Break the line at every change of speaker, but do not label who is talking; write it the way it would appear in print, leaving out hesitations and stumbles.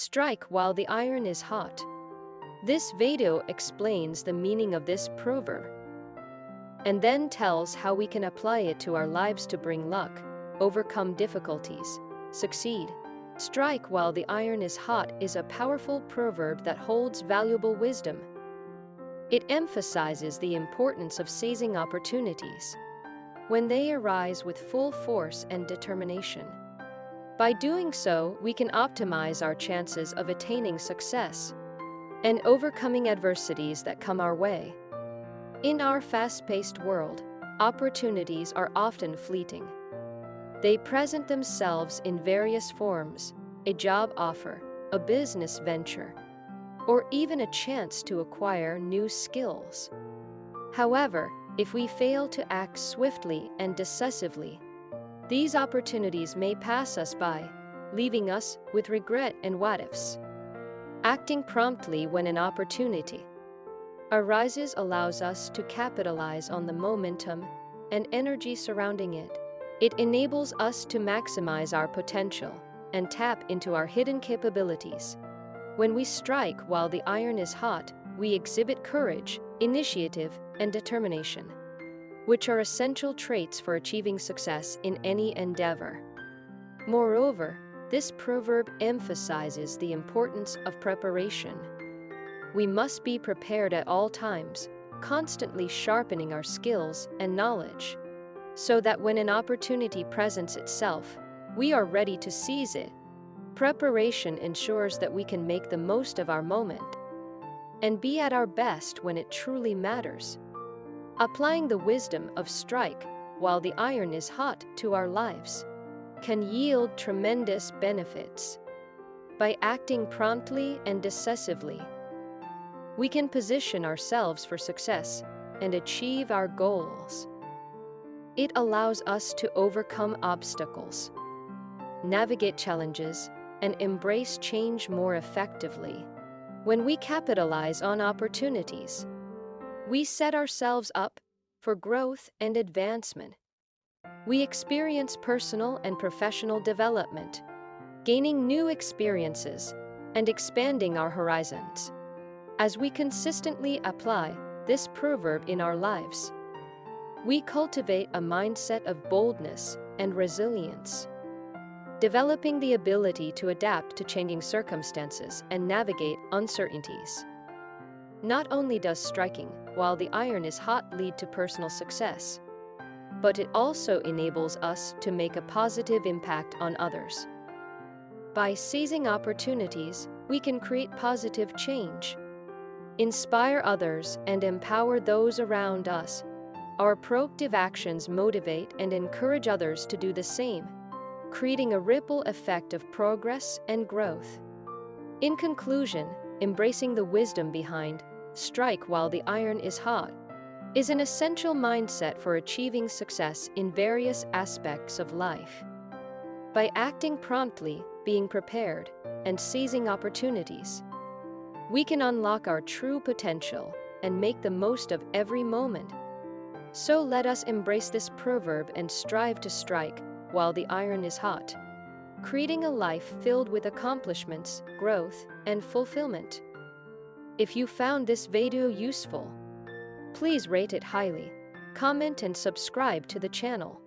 Strike while the iron is hot. This video explains the meaning of this proverb and then tells how we can apply it to our lives to bring luck, overcome difficulties, succeed. Strike while the iron is hot is a powerful proverb that holds valuable wisdom. It emphasizes the importance of seizing opportunities when they arise with full force and determination. By doing so, we can optimize our chances of attaining success and overcoming adversities that come our way. In our fast-paced world, opportunities are often fleeting. They present themselves in various forms: a job offer, a business venture, or even a chance to acquire new skills. However, if we fail to act swiftly and decisively, these opportunities may pass us by, leaving us with regret and what-ifs. Acting promptly when an opportunity arises allows us to capitalize on the momentum and energy surrounding it. It enables us to maximize our potential and tap into our hidden capabilities. When we strike while the iron is hot, we exhibit courage, initiative, and determination, which are essential traits for achieving success in any endeavor. Moreover, this proverb emphasizes the importance of preparation. We must be prepared at all times, constantly sharpening our skills and knowledge, so that when an opportunity presents itself, we are ready to seize it. Preparation ensures that we can make the most of our moment and be at our best when it truly matters. Applying the wisdom of strike while the iron is hot to our lives can yield tremendous benefits. By acting promptly and decisively, we can position ourselves for success and achieve our goals. It allows us to overcome obstacles, navigate challenges, and embrace change more effectively. When we capitalize on opportunities, we set ourselves up for growth and advancement. We experience personal and professional development, gaining new experiences and expanding our horizons. As we consistently apply this proverb in our lives, we cultivate a mindset of boldness and resilience, developing the ability to adapt to changing circumstances and navigate uncertainties. Not only does striking while the iron is hot lead to personal success, but it also enables us to make a positive impact on others. By seizing opportunities, we can create positive change, inspire others, and empower those around us. Our proactive actions motivate and encourage others to do the same, creating a ripple effect of progress and growth. In conclusion, embracing the wisdom behind "strike while the iron is hot" is an essential mindset for achieving success in various aspects of life. By acting promptly, being prepared, and seizing opportunities, we can unlock our true potential and make the most of every moment. So let us embrace this proverb and strive to strike while the iron is hot, creating a life filled with accomplishments, growth, and fulfillment. If you found this video useful, please rate it highly, comment and subscribe to the channel.